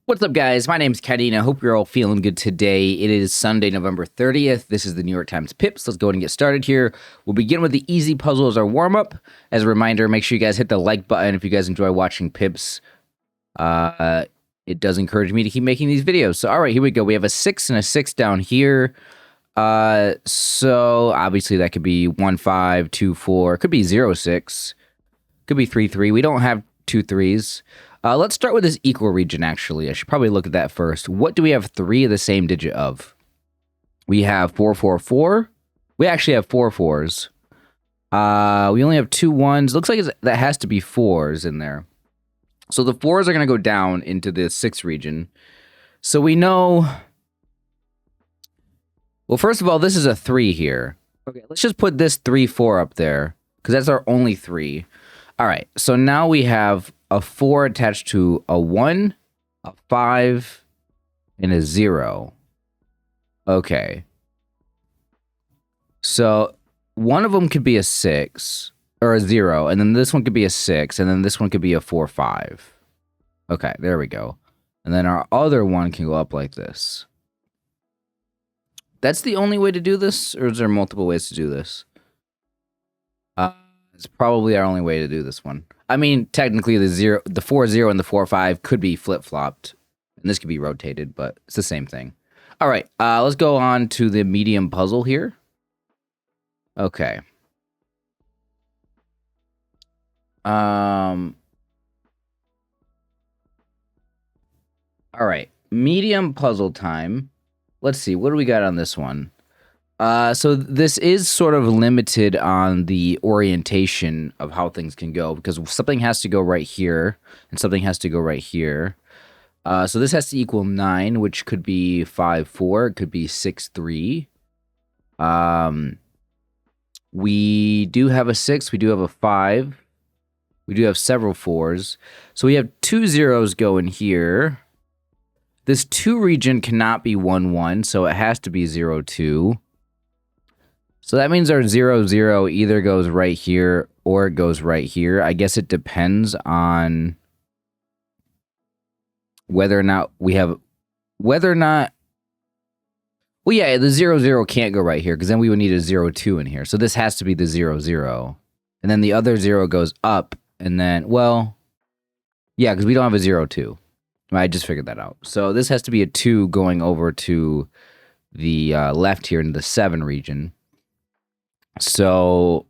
What's up, guys? My name's Kenny, and I hope you're all feeling good today. It is Sunday, November 30th. This is the New York Times Pips. Let's go ahead and get started here. We'll begin with the easy puzzle as our warm-up. As a reminder, make sure you guys hit the like button if you guys enjoy watching Pips. It does encourage me to keep making these videos. So, all right, here we go. We have a 6 and a 6 down here. So, obviously, that could be 1, 5, 2, 4. It could be 0, 6. Could be 3, 3. We don't have 2 3s. Let's start with this equal region, actually. I should probably look at that first. What do we have 3 of the same digit of? We have 4, 4, 4. We actually have 4 4s. We only have 2 1s. Looks like that has to be 4s in there. So the 4s are going to go down into the 6 region. So we know... Well, first of all, this is a 3 here. Okay, let's just put this 3, 4 up there, because that's our only 3. All right, so now we have a 4 attached to a 1, a 5, and a 0. Okay. So one of them could be a 6, or a 0, and then this one could be a 6, and then this one could be a 4, 5. Okay, there we go. And then our other one can go up like this. That's the only way to do this, or is there multiple ways to do this? It's probably our only way to do this one. I mean, technically the 4, 0 and the 4, 5 could be flip-flopped, and this could be rotated, but it's the same thing. All right, let's go on to the medium puzzle here. Okay. All right, medium puzzle time. Let's see, what do we got on this one? So this is sort of limited on the orientation of how things can go, because something has to go right here and something has to go right here. So this has to equal 9, which could be 5, 4. It could be 6, 3. We do have a 6. We do have a 5. We do have several 4s. So we have 2 zeros going here. This 2 region cannot be 1, 1, so it has to be 0, 2. So that means our 0, 0 either goes right here or it goes right here. I guess it depends on whether or not we have... Well, yeah, the 0, 0 can't go right here, because then we would need a 0, 2 in here. So this has to be the 0, 0. And then the other 0 goes up, and then... Well, yeah, because we don't have a 0, 2. I just figured that out. So this has to be a 2 going over to the left here in the 7 region. So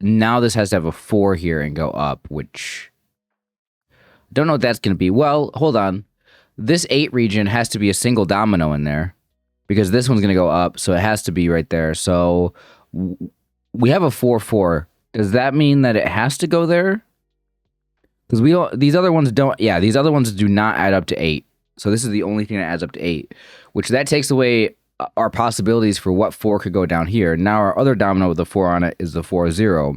now this has to have a 4 here and go up, which don't know what that's going to be. Well, hold on. This 8 region has to be a single domino in there, because this one's going to go up, so it has to be right there. So we have a 4, 4. Does that mean that it has to go there? Because we don't, these other ones don't, yeah, these other ones do not add up to 8. So this is the only thing that adds up to 8, which that takes away our possibilities for what 4 could go down here. Now our other domino with the 4 on it is the 4, 0.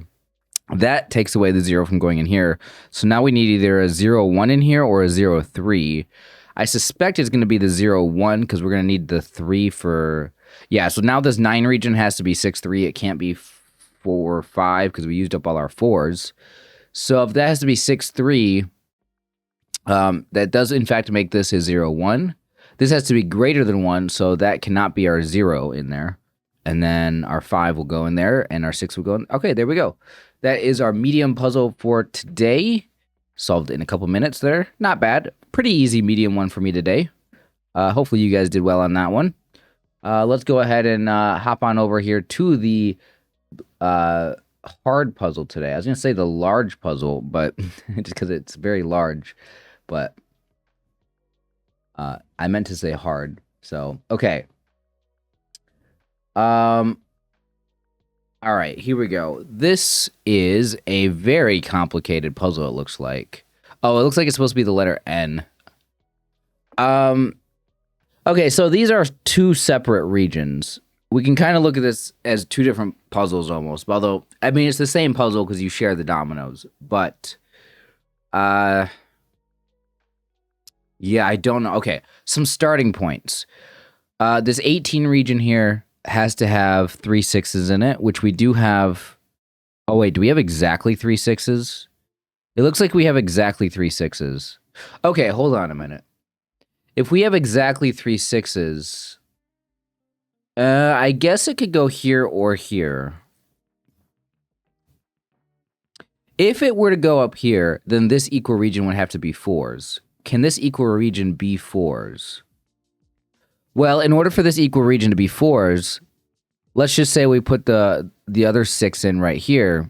That takes away the 0 from going in here. So now we need either a 0, 1 in here or a 0, 3. I suspect it's going to be the 0, 1, because we're going to need the 3 for... Yeah, so now this 9 region has to be 6, 3. It can't be 4, 5, because we used up all our 4s. So if that has to be 6, 3, that does in fact make this a 0, 1. This has to be greater than 1, so that cannot be our 0 in there. And then our 5 will go in there, and our 6 will go in. Okay, there we go. That is our medium puzzle for today. Solved in a couple minutes there. Not bad. Pretty easy medium one for me today. Hopefully you guys did well on that one. Let's go ahead and hop on over here to the hard puzzle today. I was going to say the large puzzle, but just because it's very large. But I meant to say hard. So, okay. All right, here we go. This is a very complicated puzzle, it looks like. Oh, it looks like it's supposed to be the letter N. Okay, so these are 2 separate regions. We can kind of look at this as 2 different puzzles almost. Although, I mean, it's the same puzzle because you share the dominoes. But, yeah, I don't know. Okay, some starting points. This 18 region here has to have 3 6s in it, which we do have. Oh, wait, do we have exactly 3 6s? It looks like we have exactly 3 6s. Okay, hold on a minute. If we have exactly 3 6s, I guess it could go here or here. If it were to go up here, then this equal region would have to be 4s. Can this equal region be 4s? Well, in order for this equal region to be 4s, let's just say we put the other 6 in right here.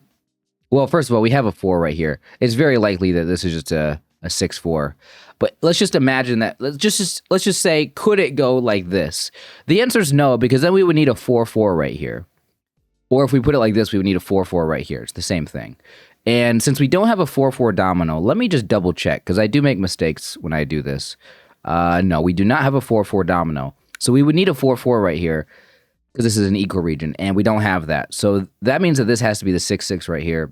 Well, first of all, we have a 4 right here. It's very likely that this is just a 6-4. But let's just imagine that. Let's just say, could it go like this? The answer is no, because then we would need a 4-4 right here. Or if we put it like this, we would need a 4-4 right here. It's the same thing. And since we don't have a 4-4 domino, let me just double check, because I do make mistakes when I do this. No, we do not have a 4-4 domino. So we would need a 4-4 right here, because this is an equal region, and we don't have that. So that means that this has to be the 6-6 right here.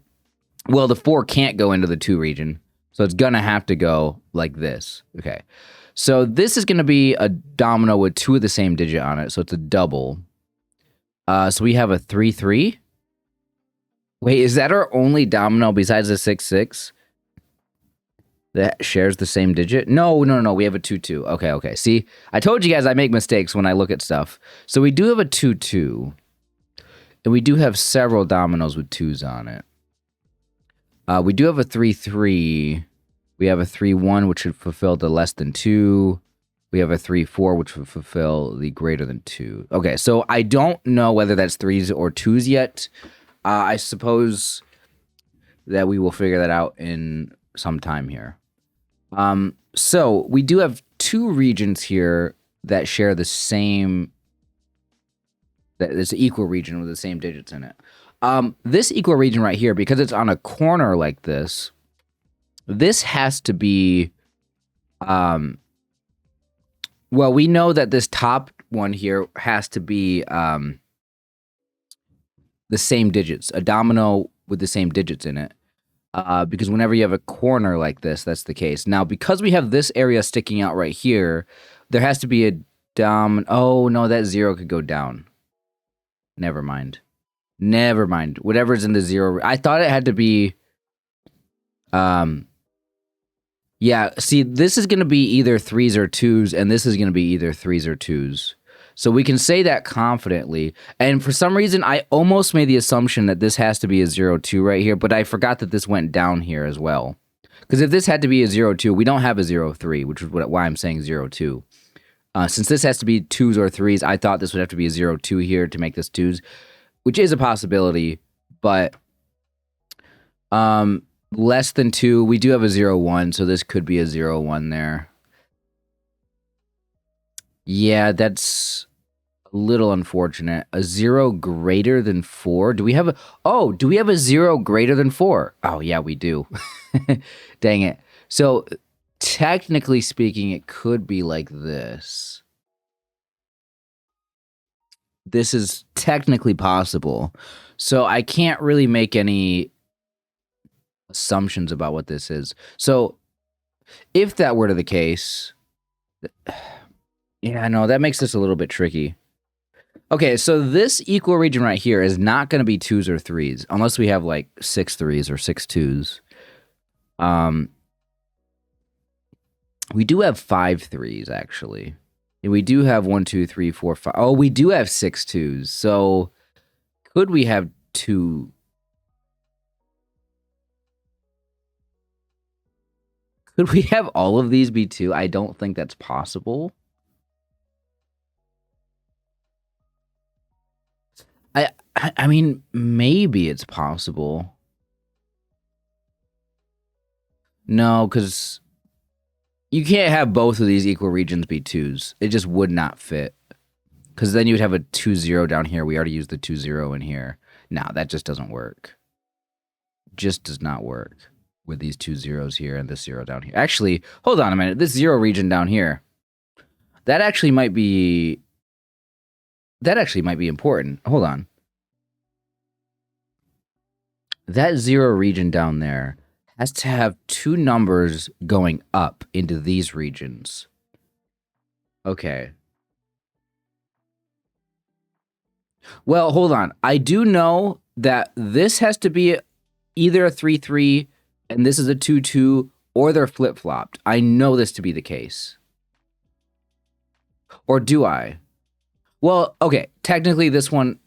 Well, the 4 can't go into the 2 region, so it's going to have to go like this. Okay, so this is going to be a domino with 2 of the same digit on it, so it's a double. So we have a 3-3. Wait, is that our only domino besides the 6-6 that shares the same digit? No, we have a 2-2. Okay. See, I told you guys I make mistakes when I look at stuff. So we do have a 2-2, and we do have several dominoes with 2s on it. We do have a 3-3. We have a 3-1, which would fulfill the less than 2. We have a 3-4, which would fulfill the greater than 2. Okay, so I don't know whether that's 3s or 2s yet. I suppose that we will figure that out in some time here. So we do have 2 regions here that share the same, that is an equal region with the same digits in it. This equal region right here, because it's on a corner like this, this has to be, well, we know that this top one here has to be the same digits, a domino with the same digits in it. Because whenever you have a corner like this, that's the case. Now, because we have this area sticking out right here, there has to be a oh, no, that 0 could go down. Never mind. Whatever's in the 0. I thought it had to be, yeah, see, this is going to be either 3s or 2s, and this is going to be either 3s or 2s. So we can say that confidently. And for some reason, I almost made the assumption that this has to be a 0-2 right here, but I forgot that this went down here as well. Because if this had to be a 0-2, we don't have a 0-3, which is why I'm saying 0-2. Since this has to be 2s or 3s, I thought this would have to be a 0-2 here to make this 2s, which is a possibility, but less than 2, we do have a 0-1, so this could be a 0-1 there. Yeah, that's a little unfortunate. A 0 greater than 4? Do we have a 0 greater than 4? Oh, yeah, we do. Dang it. So, technically speaking, it could be like this. This is technically possible. So, I can't really make any assumptions about what this is. So, if that were the case, yeah, no, that makes this a little bit tricky. Okay, so this equal region right here is not going to be 2s or 3s, unless we have like 6 3s or 6 2s. We do have 5 3s, actually. And we do have 1, 2, 3, 4, 5. Oh, we do have 6 2s. So, could we have 2? Could we have all of these be 2? I don't think that's possible. I mean, maybe it's possible. No, because you can't have both of these equal regions be 2s. It just would not fit. Because then you would have a 2-0 down here. We already used the 2-0 in here. No, that just doesn't work. Just does not work with these 2 zeros here and this 0 down here. Actually, hold on a minute. This 0 region down here, that actually might be important. Hold on. That 0 region down there has to have 2 numbers going up into these regions. Okay. Well, hold on. I do know that this has to be either a 3-3 and this is a 2-2, or they're flip-flopped. I know this to be the case. Or do I? Well, okay. Technically, this one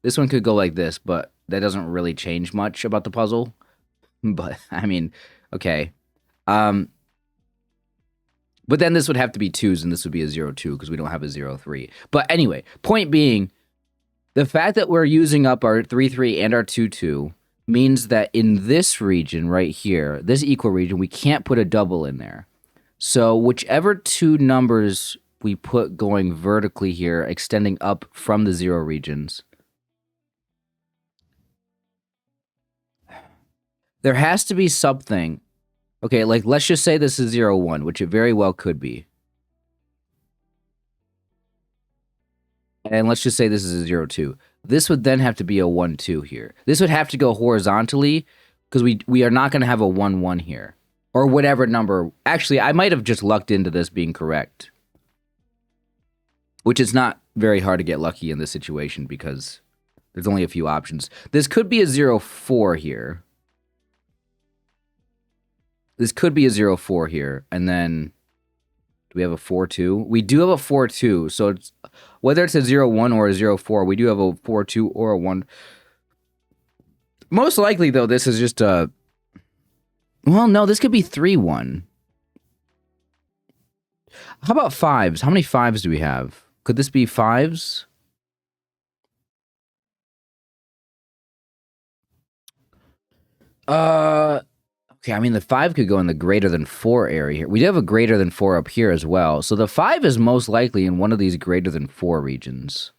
could go like this, but that doesn't really change much about the puzzle. But I mean, okay. But then this would have to be 2s, and this would be a 0-2 because we don't have a 0-3. But anyway, point being, the fact that we're using up our 3-3 and our 2-2 means that in this region right here, this equal region, we can't put a double in there. So whichever two numbers we put going vertically here, extending up from the 0 regions, there has to be something. Okay, like let's just say this is 0-1, which it very well could be. And let's just say this is a 0-2. This would then have to be a 1-2 here. This would have to go horizontally because we are not going to have a 1-1 here. Or whatever number. Actually, I might have just lucked into this being correct. Which is not very hard to get lucky in this situation because there's only a few options. This could be a 0-4 here. This could be a 0-4 here. And then, do we have a 4-2? We do have a 4-2. So it's, whether it's a 0-1 or a 0-4, we do have a 4-2 or a 1. Most likely, though, this is just a... Well, no, this could be 3-1. How about 5s? How many 5s do we have? Could this be 5s? Okay, I mean, the 5 could go in the greater than 4 area here. We do have a greater than 4 up here as well. So the 5 is most likely in one of these greater than 4 regions.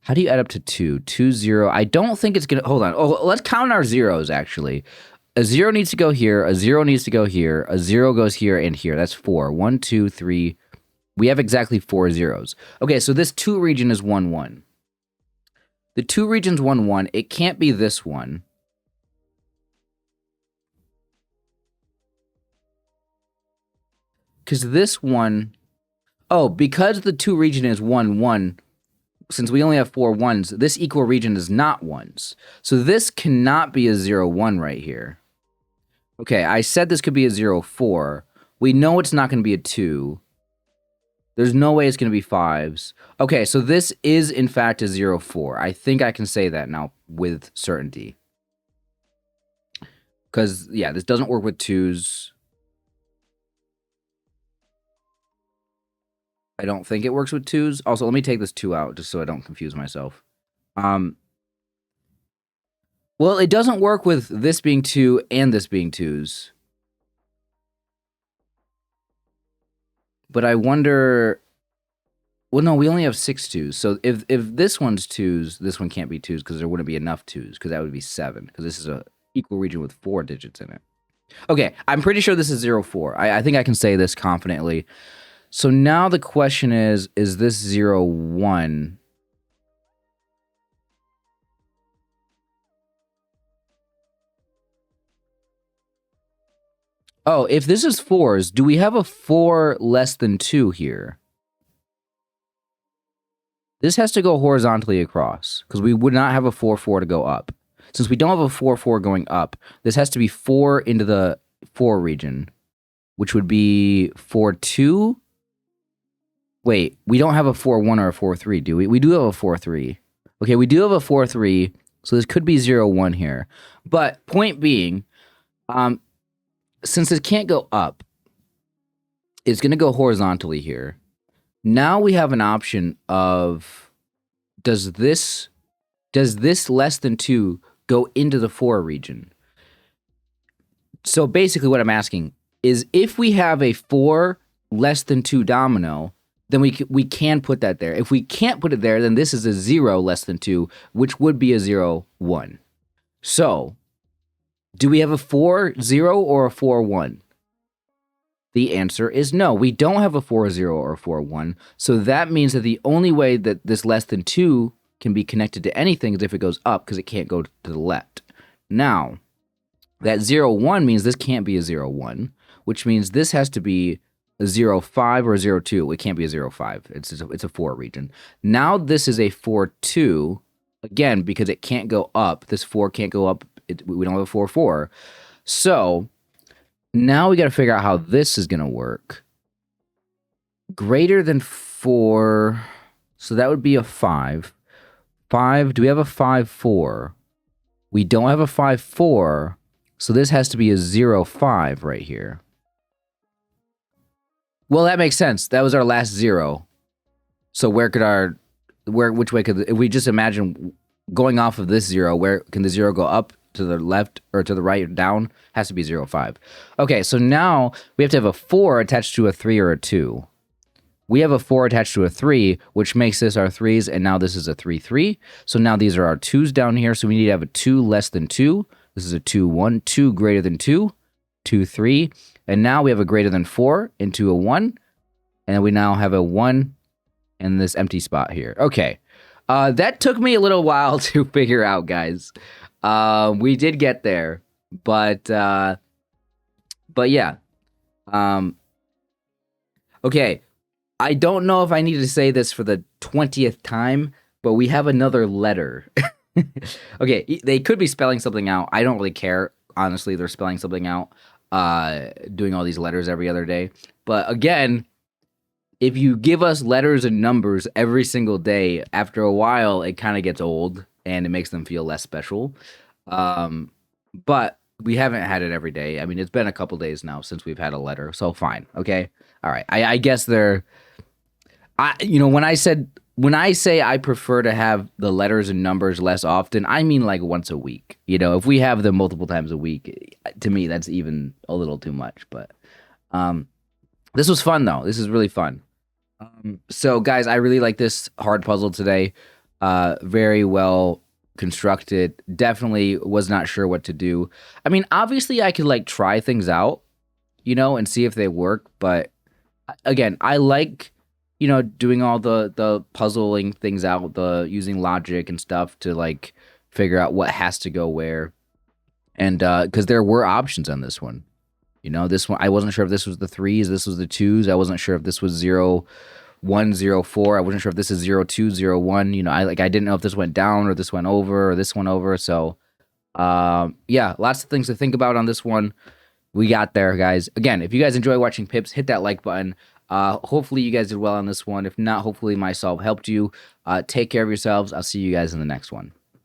How do you add up to 2? 2, 0. I don't think it's going to... Hold on. Oh, let's count our zeros, actually. A 0 needs to go here. A 0 needs to go here. A 0 goes here and here. That's 4. 1, 2, 3. We have exactly 4 zeros. Okay, so this 2 region is 1-1. The 2 region's 1-1. It can't be this one. Because this one... Oh, because the 2 region is 1-1, since we only have 4 1s, this equal region is not 1s. So this cannot be a 0-1 right here. Okay, I said this could be a 0-4. We know it's not going to be a 2. There's no way it's going to be 5s. Okay, so this is, in fact, a 0-4. I think I can say that now with certainty. Because, yeah, this doesn't work with 2s. I don't think it works with 2s. Also, let me take this 2 out just so I don't confuse myself. Well, it doesn't work with this being 2 and this being 2s. But I wonder... Well, no, we only have 6 2s. So if this one's 2s, this one can't be 2s because there wouldn't be enough 2s because that would be 7 because this is a equal region with 4 digits in it. Okay, I'm pretty sure this is 0-4. I think I can say this confidently. So now the question is this 0-1? Oh, if this is 4s, do we have a 4 less than 2 here? This has to go horizontally across, because we would not have a 4-4 to go up. Since we don't have a 4-4 going up, this has to be 4 into the 4 region, which would be 4-2? Wait, we don't have a 4-1 or a 4-3, do we? We do have a 4-3. Okay, we do have a 4-3, so this could be 0-1 here. But point being, since it can't go up, it's going to go horizontally here. Now we have an option of, does this less than 2 go into the 4 region? So basically what I'm asking is if we have a 4 less than 2 domino, then we can put that there. If we can't put it there, then this is a 0 less than 2, which would be a 0-1. So, do we have a 4-0 or a 4-1? The answer is no. We don't have a 4-0 or a 4-1. So that means that the only way that this less than 2 can be connected to anything is if it goes up, because it can't go to the left. Now, that 0-1 means this can't be a 0-1, which means this has to be a 0-5 or a 0-2. It can't be a 0-5. It's a 4 region. Now this is a 4-2, again, because it can't go up. This 4 can't go up. We don't have a 4-4. So now we got to figure out how this is going to work. Greater than 4. So that would be a 5. 5. Do we have a 5, 4? We don't have a 5, 4. So this has to be a 0, 5 right here. Well, that makes sense. That was our last 0. So which way could, if we just imagine going off of this 0, where can the 0 go up, to the left, or to the right, or down? Has to be 0, 5. Okay, so now we have to have a 4 attached to a 3 or a 2. We have a 4 attached to a 3, which makes this our 3s, and now this is a 3, 3. So now these are our 2s down here, so we need to have a 2 less than 2. This is a 2, 1. 2 greater than 2. 2, 3. And now we have a greater than 4 into a 1. And we now have a 1 in this empty spot here. Okay. That took me a little while to figure out, guys. We did get there. But yeah. Okay. I don't know if I need to say this for the 20th time, but we have another letter. Okay, they could be spelling something out. I don't really care. Honestly, they're spelling something out, doing all these letters every other day. But again, if you give us letters and numbers every single day, after a while, it kind of gets old and it makes them feel less special. But we haven't had it every day. I mean, it's been a couple days now since we've had a letter, so fine. Okay, all right. I guess they're. When I say I prefer to have the letters and numbers less often, I mean like once a week. If we have them multiple times a week, to me that's even a little too much. But this was fun though. This is really fun. So guys, I really like this hard puzzle today. Very well constructed. Definitely was not sure what to do. I mean, obviously I could try things out, and see if they work. But again, I like doing all the puzzling things out, the using logic and stuff to figure out what has to go where. And because there were options on this one. This one, I wasn't sure if this was the 3s, this was the 2s. I wasn't sure if this was 0, 1, 0, 4. I wasn't sure if this is 0, 2, 0, 1. I didn't know if this went down or this went over or this went over. So yeah, lots of things to think about on this one. We got there, guys. Again, if you guys enjoy watching Pips, hit that like button. Hopefully you guys did well on this one. If not, hopefully my solve helped you. Take care of yourselves. I'll see you guys in the next one.